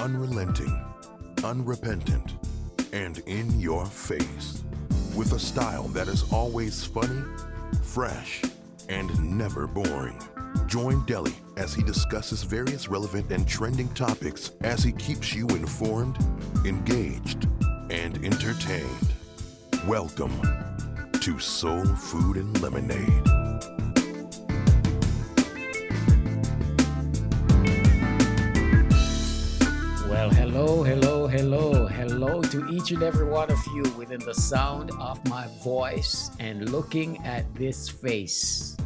unrelenting, unrepentant, and in your face. With a style that is always funny, fresh, and never boring. Join Deli as he discusses various relevant and trending topics as he keeps you informed, engaged, and entertained. Welcome to Soul Food and Lemonade. Well, hello to each and every one of you within the sound of my voice and looking at this face.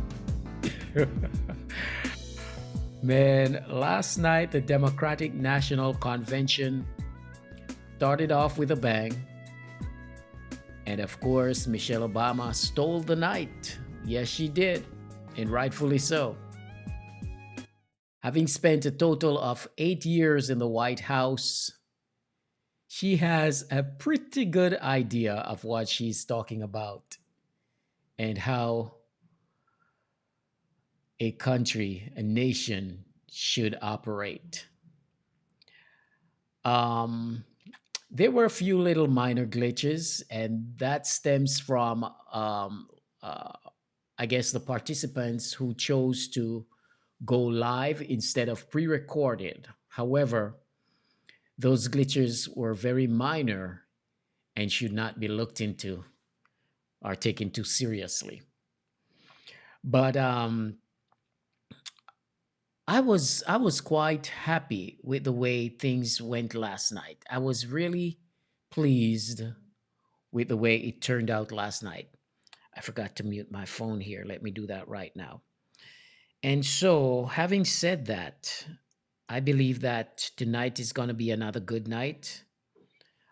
Man, last night the Democratic National Convention started off with a bang. And of course, Michelle Obama stole the night. Yes, she did, and rightfully so. Having spent a total of 8 years in the White House, she has a pretty good idea of what she's talking about and how a country, a nation should operate. There were a few little minor glitches, and that stems from, I guess, the participants who chose to go live instead of pre-recorded. However, those glitches were very minor and should not be looked into or taken too seriously. But I was quite happy with the way things went last night. I was really pleased with the way it turned out last night. I forgot to mute my phone here. Let me do that right now. And so, having said that, I believe that tonight is going to be another good night.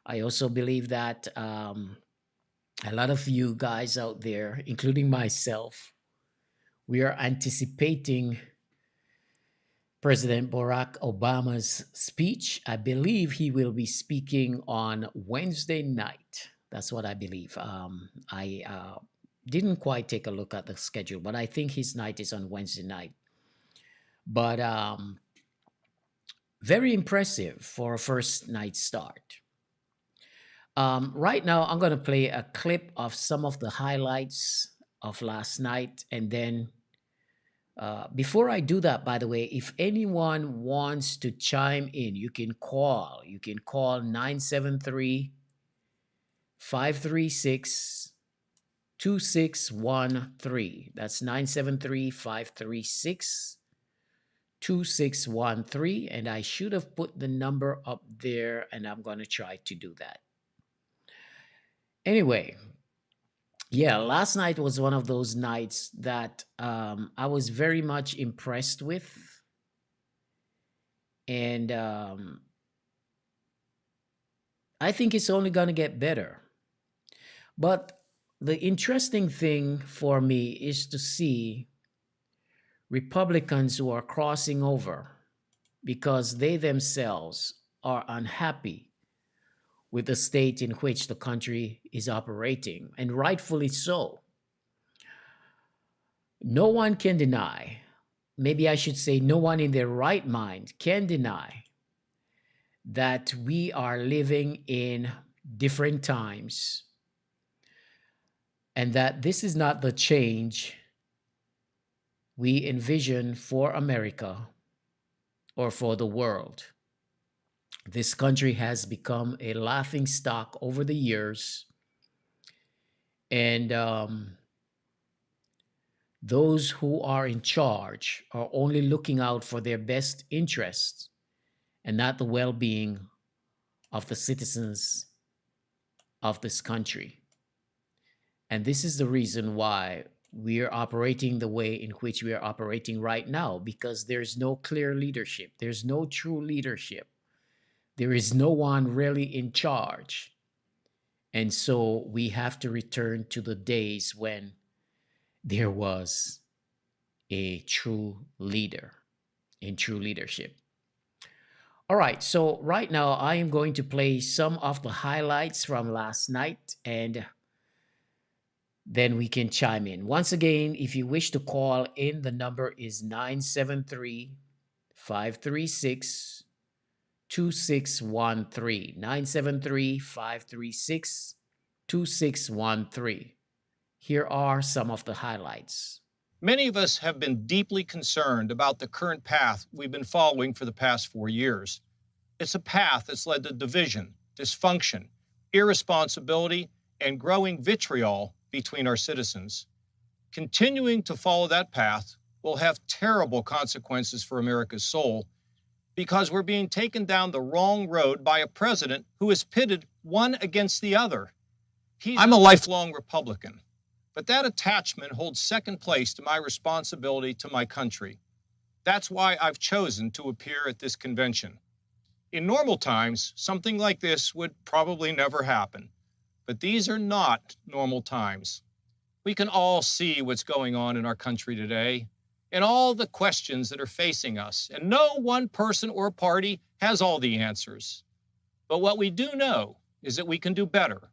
I also believe that a lot of you guys out there, including myself, we are anticipating President Barack Obama's speech. I believe he will be speaking on Wednesday night. That's what I believe. I didn't quite take a look at the schedule, but I think his night is on Wednesday night. But very impressive for a first night start. Right now, I'm going to play a clip of some of the highlights of last night. And then before I do that, by the way, if anyone wants to chime in, you can call. You can call 973 536 2613. That's 973 536 2613. And I should have put the number up there, and I'm going to try to do that. Anyway, yeah, last night was one of those nights that I was very much impressed with. And I think it's only going to get better. But the interesting thing for me is to see Republicans who are crossing over because they themselves are unhappy with the state in which the country is operating, and rightfully so. No one can deny, maybe I should say, no one in their right mind can deny that we are living in different times and that this is not the change we envision for America or for the world. This country has become a laughing stock over the years. And those who are in charge are only looking out for their best interests and not the well-being of the citizens of this country. And this is the reason why we are operating the way in which we are operating right now, because there's no clear leadership. There's no true leadership. There is no one really in charge. And so we have to return to the days when there was a true leader in true leadership. All right, so right now I am going to play some of the highlights from last night, and then we can chime in. Once again, if you wish to call in, the number is 973 536 2613. 973 536 2613. Here are some of the highlights. Many of us have been deeply concerned about the current path we've been following for the past 4 years. It's a path that's led to division, dysfunction, irresponsibility, and growing vitriol between our citizens. Continuing to follow that path will have terrible consequences for America's soul because we're being taken down the wrong road by a president who is pitted one against the other. I'm a lifelong Republican, but that attachment holds second place to my responsibility to my country. That's why I've chosen to appear at this convention. In normal times, something like this would probably never happen, but these are not normal times. We can all see what's going on in our country today and all the questions that are facing us, and no one person or party has all the answers. But what we do know is that we can do better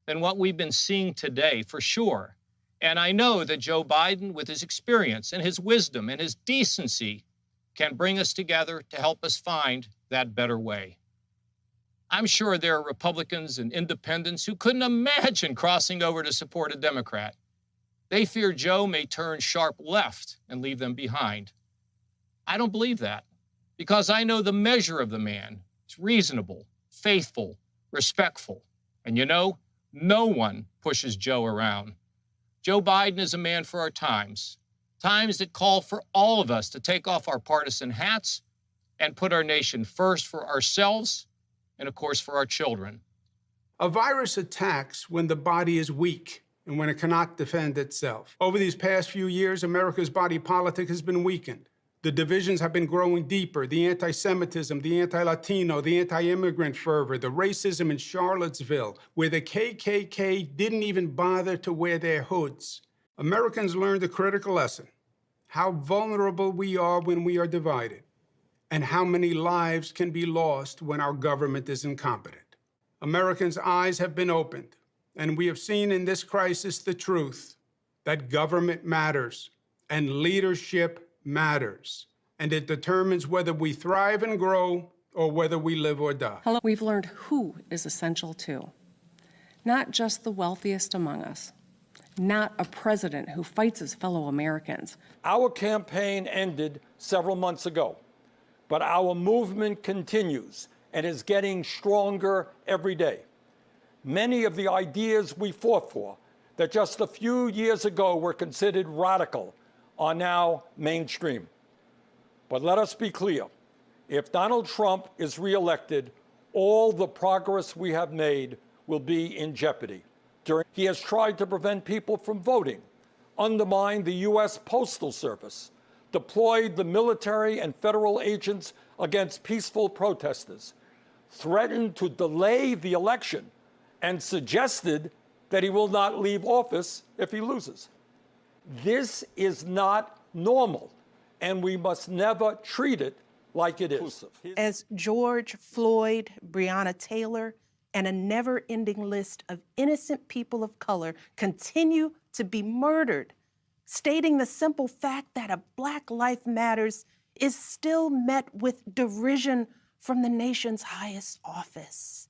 than what we've been seeing today, for sure. And I know that Joe Biden, with his experience and his wisdom and his decency, can bring us together to help us find that better way. I'm sure there are Republicans and independents who couldn't imagine crossing over to support a Democrat. They fear Joe may turn sharp left and leave them behind. I don't believe that, because I know the measure of the man. It's reasonable, faithful, respectful. And you know, no one pushes Joe around. Joe Biden is a man for our times, times that call for all of us to take off our partisan hats and put our nation first for ourselves and, of course, for our children. A virus attacks when the body is weak and when it cannot defend itself. Over these past few years, America's body politic has been weakened. The divisions have been growing deeper. The anti-Semitism, the anti-Latino, the anti-immigrant fervor, the racism in Charlottesville, where the KKK didn't even bother to wear their hoods. Americans learned a critical lesson: how vulnerable we are when we are divided, and how many lives can be lost when our government is incompetent. Americans' eyes have been opened, and we have seen in this crisis the truth that government matters and leadership matters, and it determines whether we thrive and grow or whether we live or die. We've learned who is essential too. Not just the wealthiest among us, not a president who fights his fellow Americans. Our campaign ended several months ago, but our movement continues and is getting stronger every day. Many of the ideas we fought for that just a few years ago were considered radical are now mainstream. But let us be clear, if Donald Trump is reelected, all the progress we have made will be in jeopardy. He has tried to prevent people from voting, undermined the U.S. Postal Service, deployed the military and federal agents against peaceful protesters, threatened to delay the election, and suggested that he will not leave office if he loses. This is not normal, and we must never treat it like it is. As George Floyd, Breonna Taylor, and a never-ending list of innocent people of color continue to be murdered, stating the simple fact that a Black Life Matters is still met with derision from the nation's highest office.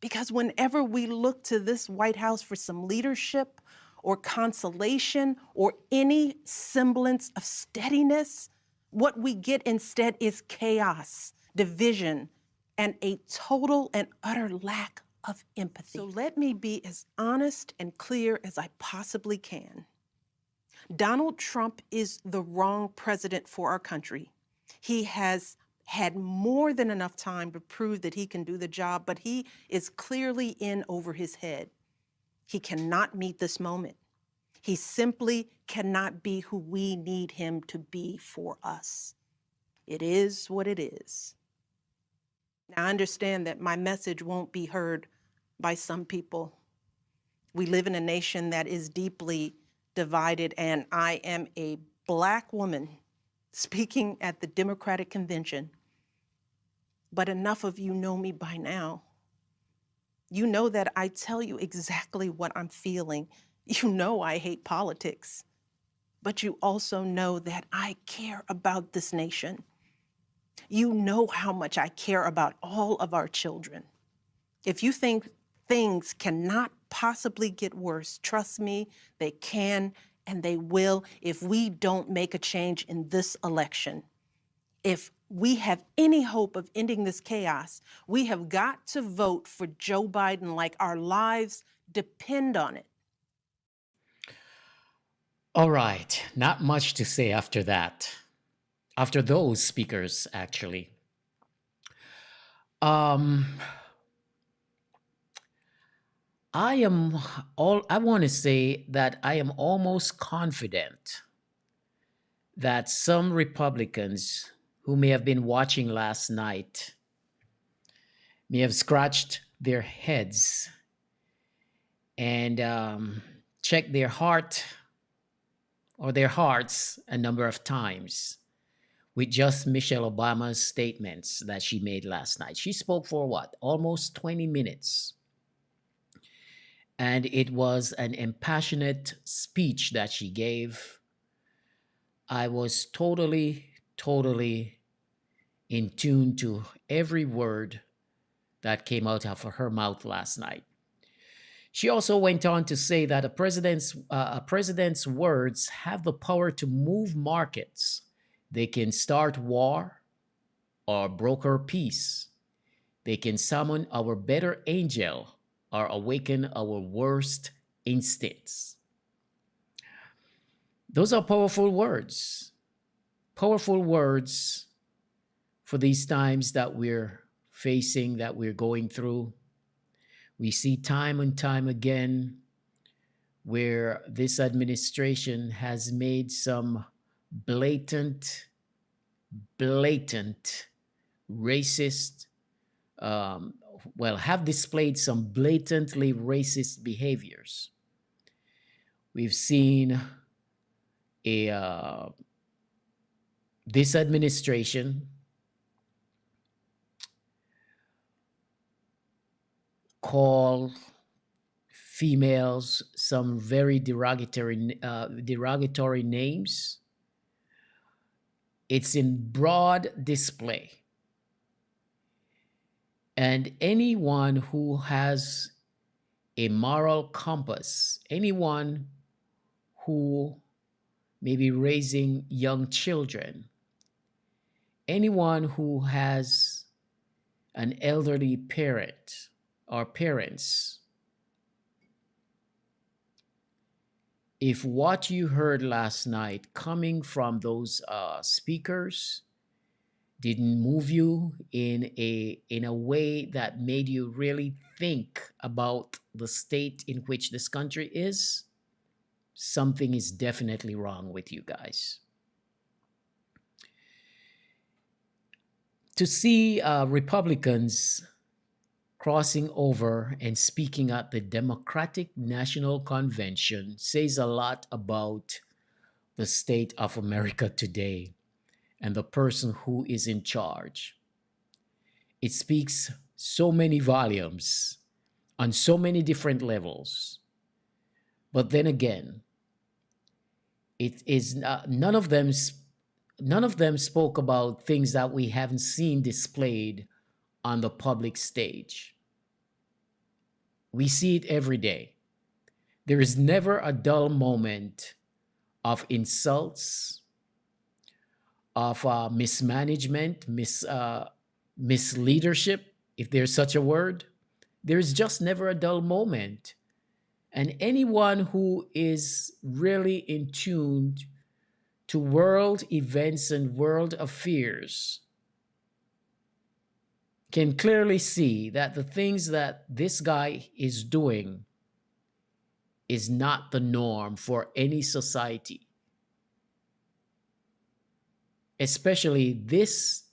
Because whenever we look to this White House for some leadership or consolation or any semblance of steadiness, what we get instead is chaos, division, and a total and utter lack of empathy. So let me be as honest and clear as I possibly can. Donald Trump is the wrong president for our country. He has had more than enough time to prove that he can do the job, but he is clearly in over his head. He cannot meet this moment. He simply cannot be who we need him to be for us. It is what it is. Now, I understand that my message won't be heard by some people. We live in a nation that is deeply divided, and I am a Black woman speaking at the Democratic Convention. But enough of you know me by now. You know that I tell you exactly what I'm feeling. You know I hate politics. But you also know that I care about this nation. You know how much I care about all of our children. If you think things cannot possibly get worse, trust me, they can and they will if we don't make a change in this election. If we have any hope of ending this chaos, we have got to vote for Joe Biden like our lives depend on it. All right, not much to say after that. After those speakers, actually. Um, I want to say that I am almost confident that some Republicans who may have been watching last night may have scratched their heads and checked their heart or their hearts a number of times with just Michelle Obama's statements that she made last night. She spoke for what? Almost 20 minutes. And it was an impassionate speech that she gave. I was totally in tune to every word that came out of her mouth last night. She also went on to say that a president's words have the power to move markets. They can start war or broker peace. They can summon our better angel or awaken our worst instincts. Those are powerful words. Powerful words for these times that we're facing, that we're going through. We see time and time again where this administration has made some blatant racist, have displayed some blatantly racist behaviors. We've seen this administration call females some very derogatory names. It's in broad display. And anyone who has a moral compass, anyone who may be raising young children, anyone who has an elderly parent or parents, if what you heard last night coming from those speakers didn't move you in a way that made you really think about the state in which this country is, something is definitely wrong with you guys. To see Republicans crossing over and speaking at the Democratic National Convention says a lot about the state of America today and the person who is in charge. It speaks so many volumes on so many different levels. But then again, it is none of them spoke about things that we haven't seen displayed on the public stage. We see it every day. There is never a dull moment of insults, of mismanagement, misleadership, if there's such a word. There's just never a dull moment. And anyone who is really in tune to world events and world affairs can clearly see that the things that this guy is doing is not the norm for any society. Especially this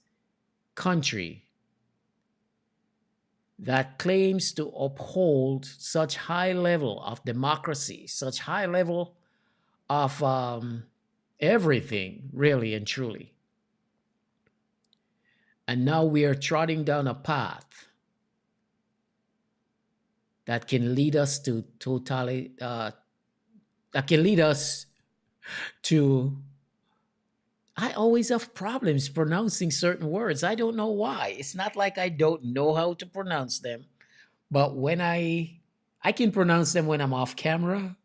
country that claims to uphold such high level of democracy, such high level of everything, really and truly. And now we are trotting down a path that can lead us to I always have problems pronouncing certain words. I don't know why. It's not like I don't know how to pronounce them, but when I can pronounce them when I'm off camera,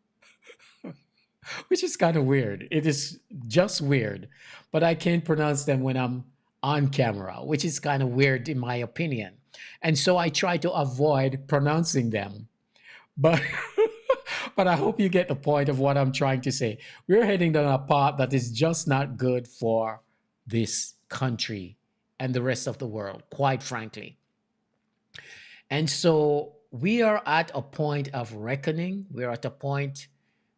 which is kind of weird. It is just weird, but I can't pronounce them when I'm on camera, which is kind of weird in my opinion. And so I try to avoid pronouncing them. But but I hope you get the point of what I'm trying to say. We're heading down a path that is just not good for this country and the rest of the world, quite frankly. And so we are at a point of reckoning. We're at a point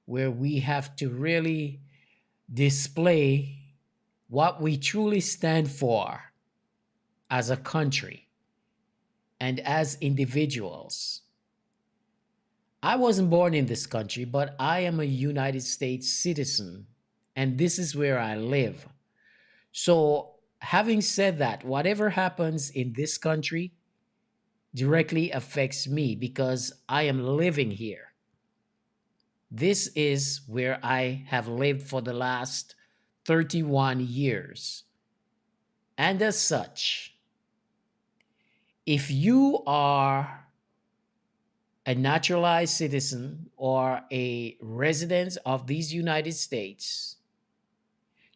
where we have to really display what we truly stand for as a country and as individuals. I wasn't born in this country, but I am a United States citizen, and this is where I live. So, having said that, whatever happens in this country directly affects me because I am living here. This is where I have lived for the last 31 years. And as such, if you are a naturalized citizen or a resident of these United States,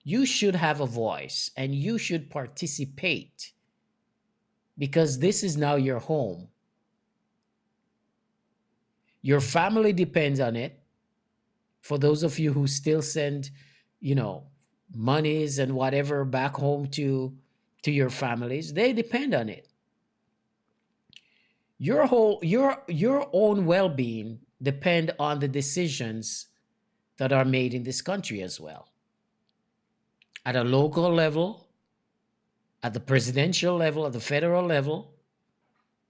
you should have a voice and you should participate because this is now your home. Your family depends on it. For those of you who still send, monies and whatever back home to your families, they depend on it. Your own well-being depend on the decisions that are made in this country as well. At a local level, at the presidential level, at the federal level,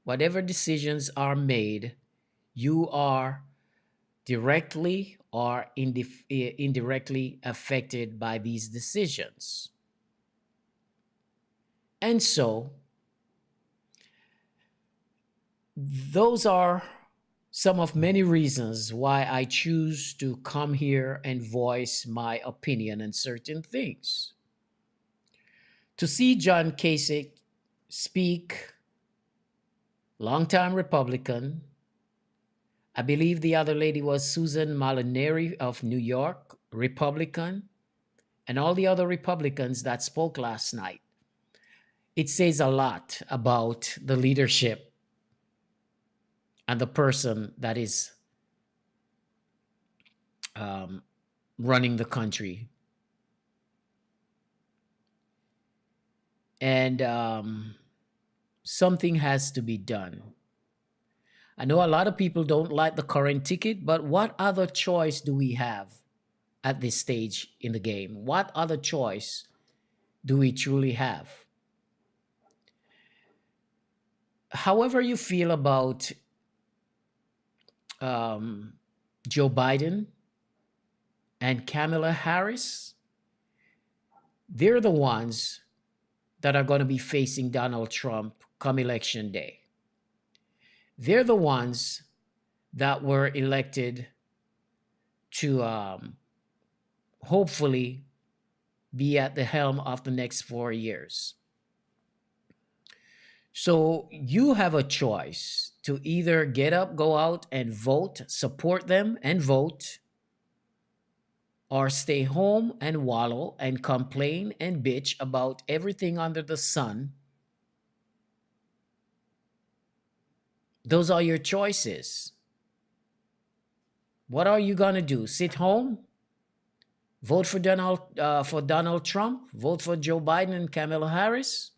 whatever decisions are made, you are directly or indirectly affected by these decisions. And so, those are some of many reasons why I choose to come here and voice my opinion on certain things. To see John Kasich speak, longtime Republican, I believe the other lady was Susan Molinari of New York, Republican, and all the other Republicans that spoke last night. It says a lot about the leadership and the person that is running the country. And something has to be done. I know a lot of people don't like the current ticket, but what other choice do we have at this stage in the game? What other choice do we truly have? However you feel about Joe Biden and Kamala Harris, they're the ones that are going to be facing Donald Trump come election day. They're the ones that were elected to hopefully be at the helm of the next 4 years. So you have a choice to either get up, go out and vote, support them and vote, or stay home and wallow and complain and bitch about everything under the sun. Those are your choices. What are you gonna do? Sit home? Vote for Donald Trump? Vote for Joe Biden and Kamala Harris?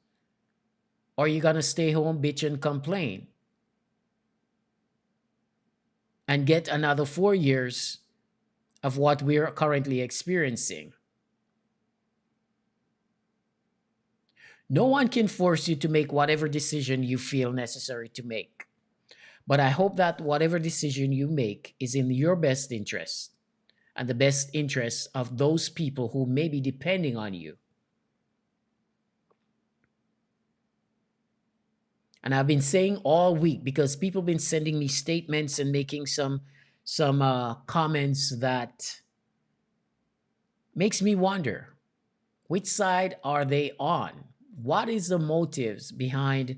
Or are you gonna stay home, bitch, and complain? And get another 4 years of what we're currently experiencing? No one can force you to make whatever decision you feel necessary to make. But I hope that whatever decision you make is in your best interest and the best interest of those people who may be depending on you. And I've been saying all week, because people have been sending me statements and making some comments that makes me wonder, Which side are they on? What is the motives behind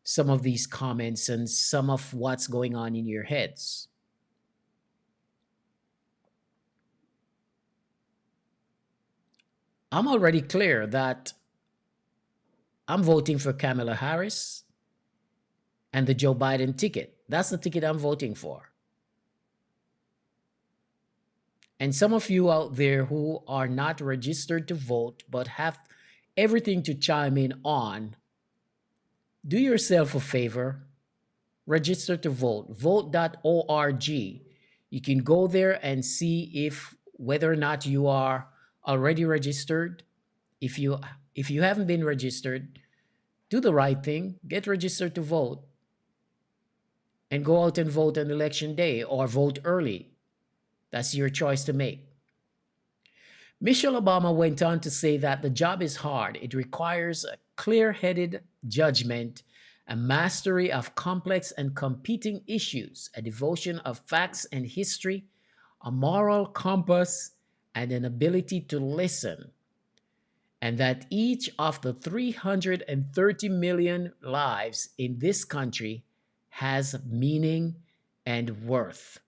some of these comments and some of what's going on in your heads? I'm already clear that I'm voting for Kamala Harris and the Joe Biden ticket. That's the ticket I'm voting for. And some of you out there who are not registered to vote but have everything to chime in on, do yourself a favor, register to vote, vote.org. You can go there and see if whether or not you are already registered. If you haven't been registered, do the right thing, get registered to vote and go out and vote on election day or vote early. That's your choice to make. Michelle Obama went on to say that the job is hard. It requires a clear-headed judgment, a mastery of complex and competing issues, a devotion of facts and history, a moral compass, and an ability to listen. And that each of the 330 million lives in this country has meaning and worth.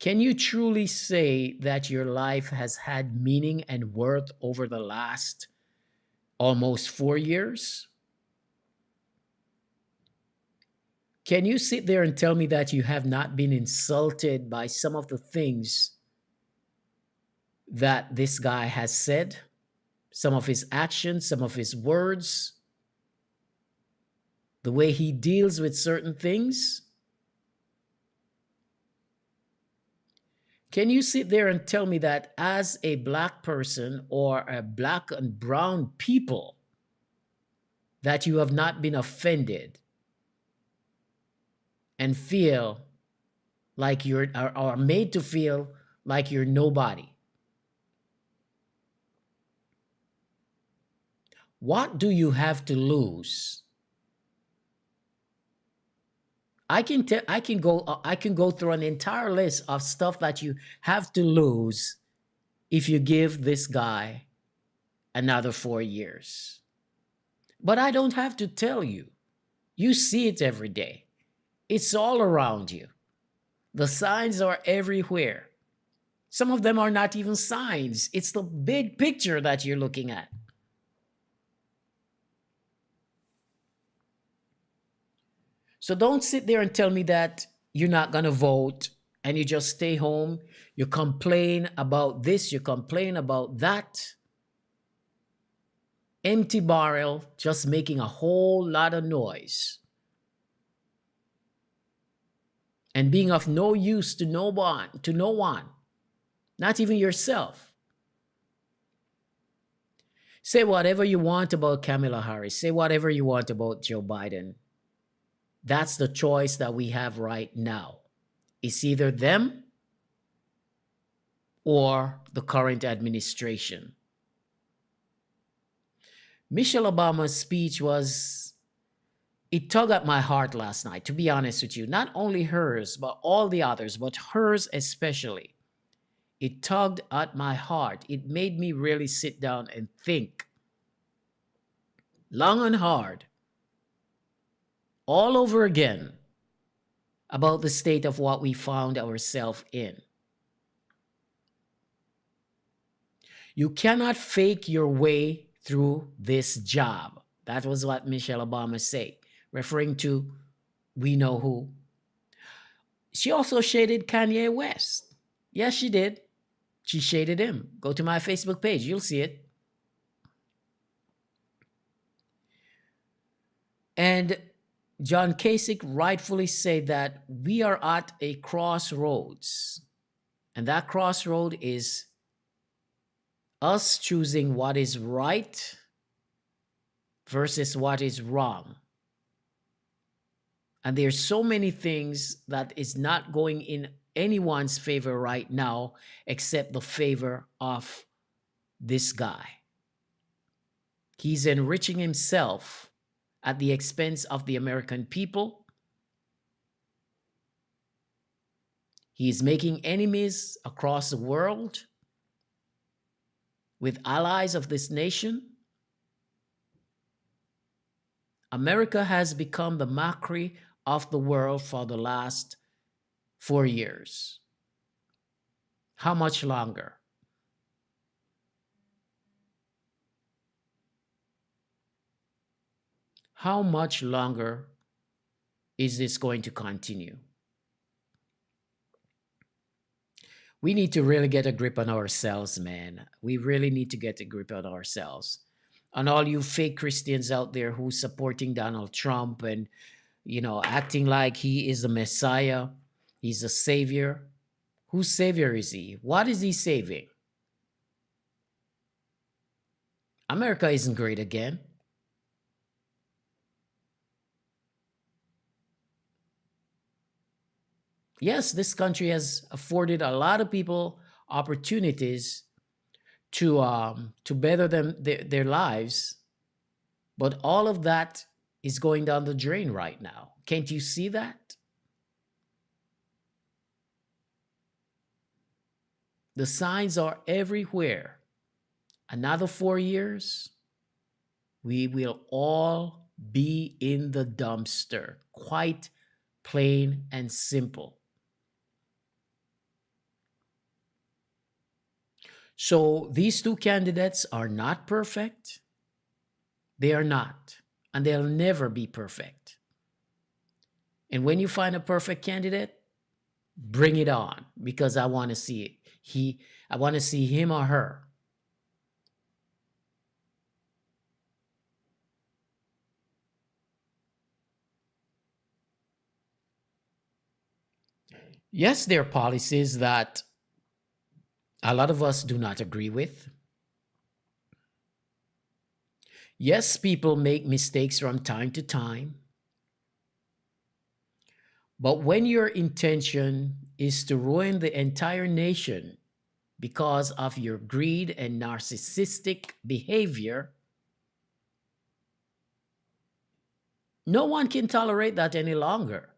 Can you truly say that your life has had meaning and worth over the last almost 4 years? Can you sit there and tell me that you have not been insulted by some of the things that this guy has said? Some of his actions, some of his words, the way he deals with certain things? Can you sit there and tell me that as a Black person or a Black and brown people, that you have not been offended and feel like you're, or made to feel like you're nobody? What do you have to lose? I can go through an entire list of stuff that you have to lose if you give this guy another 4 years. But I don't have to tell you. You see it every day. It's all around you. The signs are everywhere. Some of them are not even signs. It's the big picture that you're looking at. So don't sit there and tell me that you're not going to vote and you just stay home. You complain about this, you complain about that. Empty barrel, just making a whole lot of noise. And being of no use to no one, not even yourself. Say whatever you want about Kamala Harris. Say whatever you want about Joe Biden. That's the choice that we have right now. It's either them or the current administration. Michelle Obama's speech it tugged at my heart last night, to be honest with you. Not only hers, but all the others, but hers especially. It tugged at my heart. It made me really sit down and think long and hard, all over again, about the state of what we found ourselves in. You cannot fake your way through this job. That was what Michelle Obama said, referring to we know who. She also shaded Kanye West. Yes, she did. She shaded him. Go to my Facebook page. You'll see it. And John Kasich rightfully said that we are at a crossroads. And that crossroad is us choosing what is right versus what is wrong. And there's so many things that is not going in anyone's favor right now except the favor of this guy. He's enriching himself at the expense of the American people. He's making enemies across the world. with allies of this nation, America has become the mockery of the world for the last 4 years. How much longer? How much longer is this going to continue? We need to really get a grip on ourselves, man. We really need to get a grip on ourselves. And all you fake Christians out there who supporting Donald Trump and, acting like he is the Messiah, he's a savior. Whose savior is he? What is he saving? America isn't great again. Yes, this country has afforded a lot of people opportunities to better their lives, but all of that is going down the drain right now. Can't you see that? The signs are everywhere. Another 4 years, we will all be in the dumpster. Quite plain and simple. So these two candidates are not perfect. They are not, and they'll never be perfect. And when you find a perfect candidate, bring it on, because I want to see it. I want to see him or her. Yes, there are policies that a lot of us do not agree with. Yes, people make mistakes from time to time. But when your intention is to ruin the entire nation because of your greed and narcissistic behavior, no one can tolerate that any longer.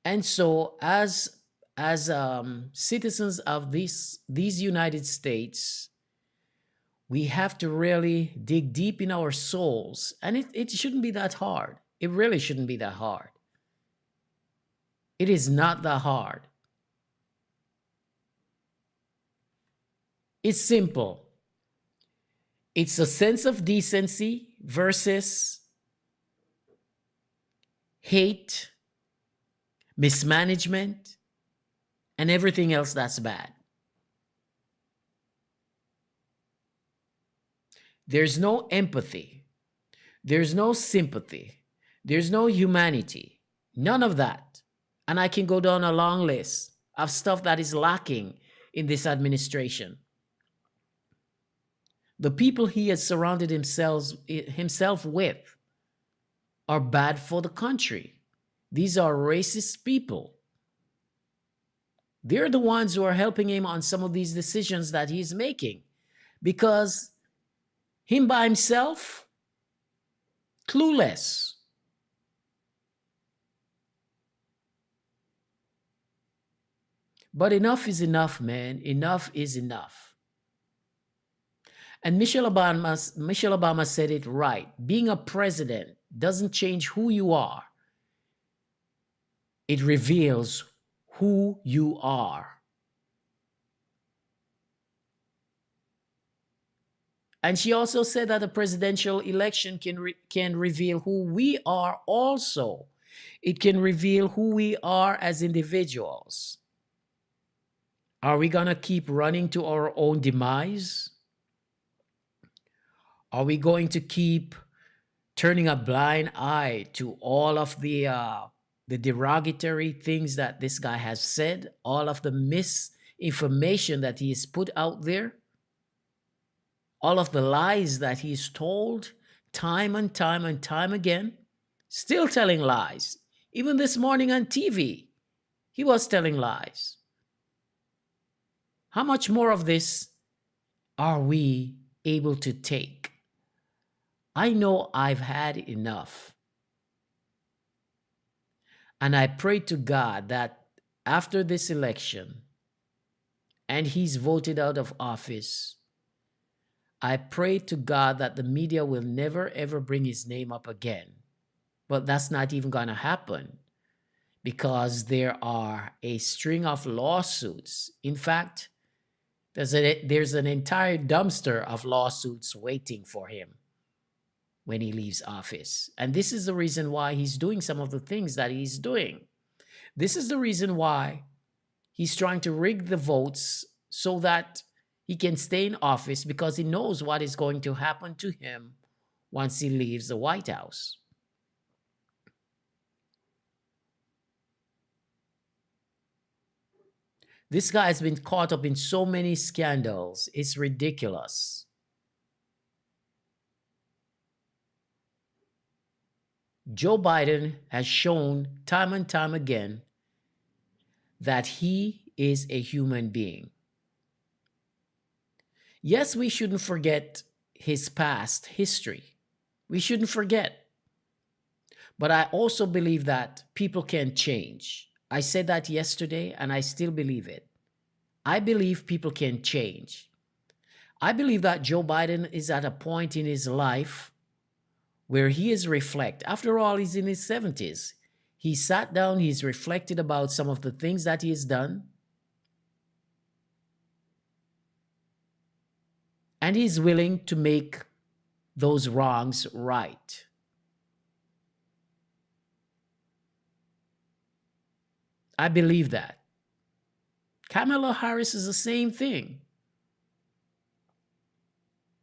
And so, as citizens of these United States, we have to really dig deep in our souls. And it shouldn't be that hard. It really shouldn't be that hard. It is not that hard. It's simple. It's a sense of decency versus hate, mismanagement, and everything else that's bad. There's no empathy. There's no sympathy. There's no humanity. None of that. And I can go down a long list of stuff that is lacking in this administration. The people he has surrounded himself with are bad for the country. These are racist people. They're the ones who are helping him on some of these decisions that he's making, because him by himself, clueless. But enough is enough, man. Enough is enough. And Michelle Obama said it right. Being a president doesn't change who you are. It reveals who you are. And she also said that a presidential election can reveal who we are also. It can reveal who we are as individuals. Are we going to keep running to our own demise? Are we going to keep turning a blind eye to all of the derogatory things that this guy has said, all of the misinformation that he has put out there, all of the lies that he's told time and time and time again, still telling lies. Even this morning on TV, he was telling lies. How much more of this are we able to take? I know I've had enough. And I pray to God that after this election, and he's voted out of office, I pray to God that the media will never ever bring his name up again. But that's not even going to happen because there are a string of lawsuits. In fact, there's an entire dumpster of lawsuits waiting for him when he leaves office. And this is the reason why he's doing some of the things that he's doing. This is the reason why he's trying to rig the votes so that he can stay in office, because he knows what is going to happen to him once he leaves the White House. This guy has been caught up in so many scandals. It's ridiculous. Joe Biden has shown time and time again that he is a human being. Yes, we shouldn't forget his past history. We shouldn't forget. But I also believe that people can change. I said that yesterday, and I still believe it. I believe people can change. I believe that Joe Biden is at a point in his life where he is reflect. After all, he's in his 70s. He sat down, he's reflected about some of the things that he has done. And he's willing to make those wrongs right. I believe that. Kamala Harris is the same thing.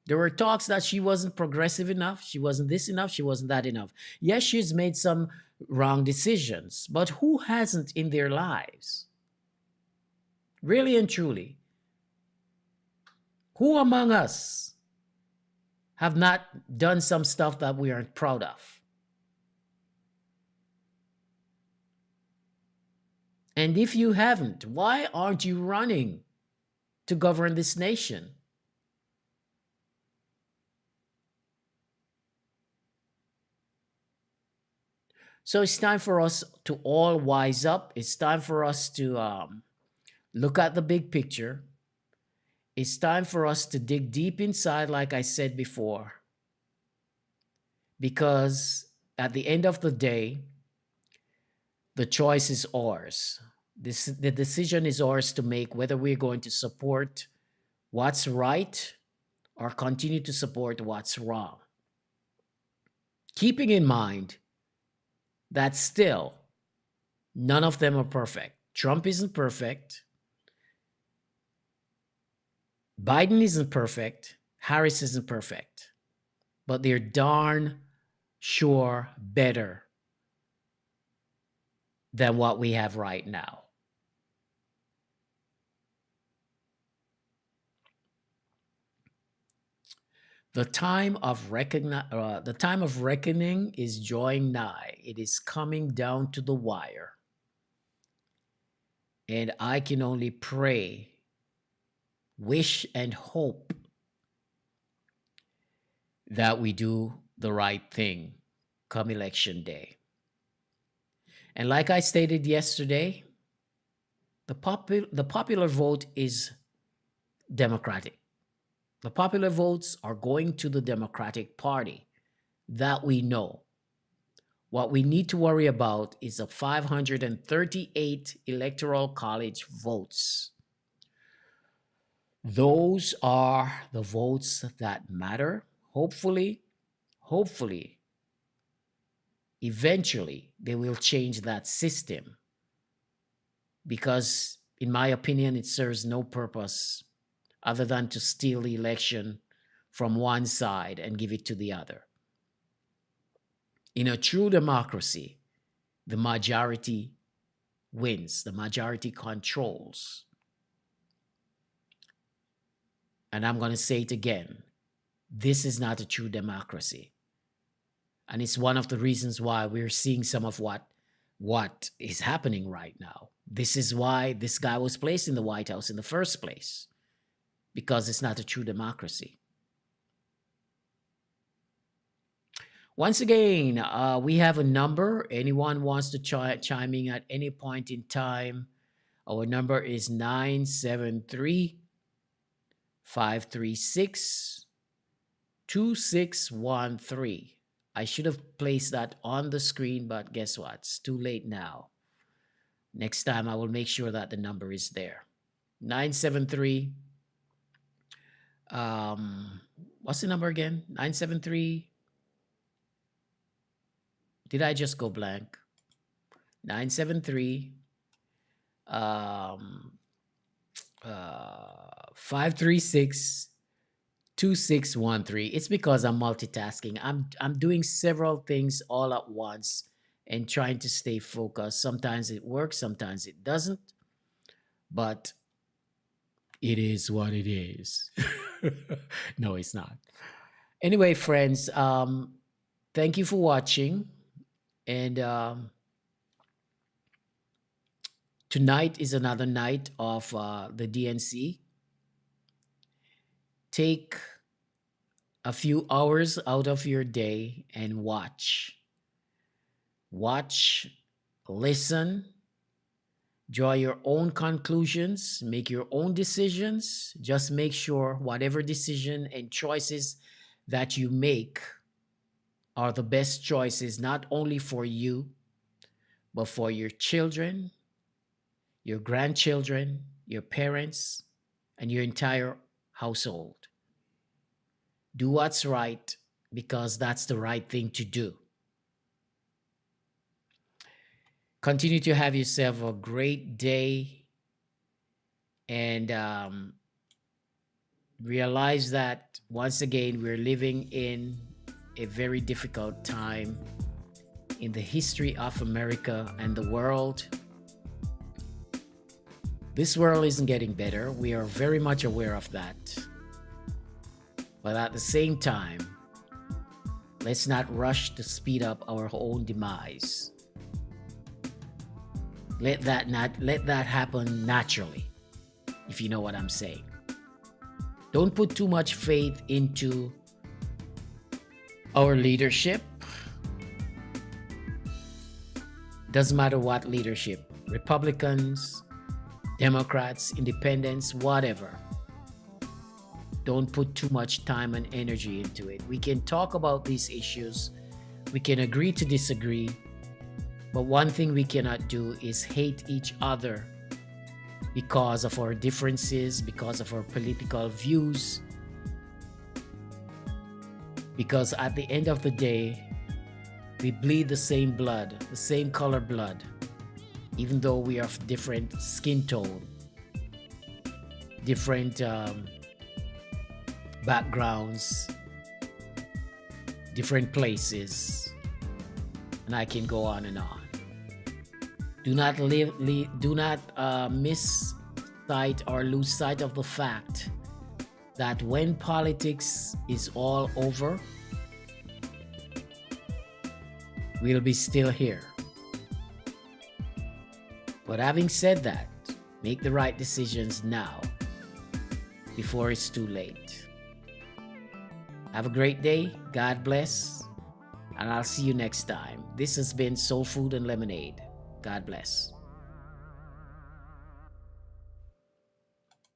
There were talks that she wasn't progressive enough, she wasn't this enough, she wasn't that enough. Yes, she's made some wrong decisions, but who hasn't in their lives? Really and truly. Who among us have not done some stuff that we aren't proud of? And if you haven't, why aren't you running to govern this nation? So it's time for us to all wise up. It's time for us to look at the big picture. It's time for us to dig deep inside, like I said before. Because at the end of the day, the choice is ours. The decision is ours to make whether we're going to support what's right or continue to support what's wrong. Keeping in mind that still none of them are perfect. Trump isn't perfect. Biden isn't perfect. Harris isn't perfect. But they're darn sure better than what we have right now. The time of reckoning is drawing nigh. It is coming down to the wire. And I can only pray, wish, and hope that we do the right thing come election day. And like I stated yesterday, the popular vote is Democratic. The popular votes are going to the Democratic Party. That we know. What we need to worry about is the 538 Electoral College votes. Those are the votes that matter. Hopefully, eventually, they will change that system. Because, in my opinion, it serves no purpose other than to steal the election from one side and give it to the other. In a true democracy, the majority wins, the majority controls. And I'm going to say it again, this is not a true democracy. And it's one of the reasons why we're seeing some of what is happening right now. This is why this guy was placed in the White House in the first place. Because it's not a true democracy. Once again, we have a number. Anyone wants to chime in at any point in time, Our number is 973 536 2613. I should have placed that on the screen, but guess what? It's too late now. Next time, I will make sure that the number is there. 973. What's the number again? 973. Did I just go blank? 973 536 2613. It's because I'm multitasking. I'm doing several things all at once and trying to stay focused. Sometimes it works, sometimes it doesn't. But it is what it is. No, it's not. Anyway, friends, thank you for watching. And tonight is another night of the DNC. Take a few hours out of your day and watch. Watch, listen, draw your own conclusions, make your own decisions. Just make sure whatever decision and choices that you make are the best choices, not only for you, but for your children, your grandchildren, your parents, and your entire household. Do what's right because that's the right thing to do. Continue to have yourself a great day, and realize that once again, we're living in a very difficult time in the history of America and the world. This world isn't getting better. We are very much aware of that. But at the same time, let's not rush to speed up our own demise. Let that happen naturally, if you know what I'm saying. Don't put too much faith into our leadership. Doesn't matter what leadership, Republicans, Democrats, independents, whatever. Don't put too much time and energy into it. We can talk about these issues. We can agree to disagree. But one thing we cannot do is hate each other because of our differences, because of our political views. Because at the end of the day, we bleed the same blood, the same color blood, even though we are of different skin tone, different backgrounds, different places, and I can go on and on. Do not miss sight or lose sight of the fact that when politics is all over, we'll be still here. But having said that, make the right decisions now before it's too late. Have a great day. God bless. And I'll see you next time. This has been Soul Food and Lemonade. God bless.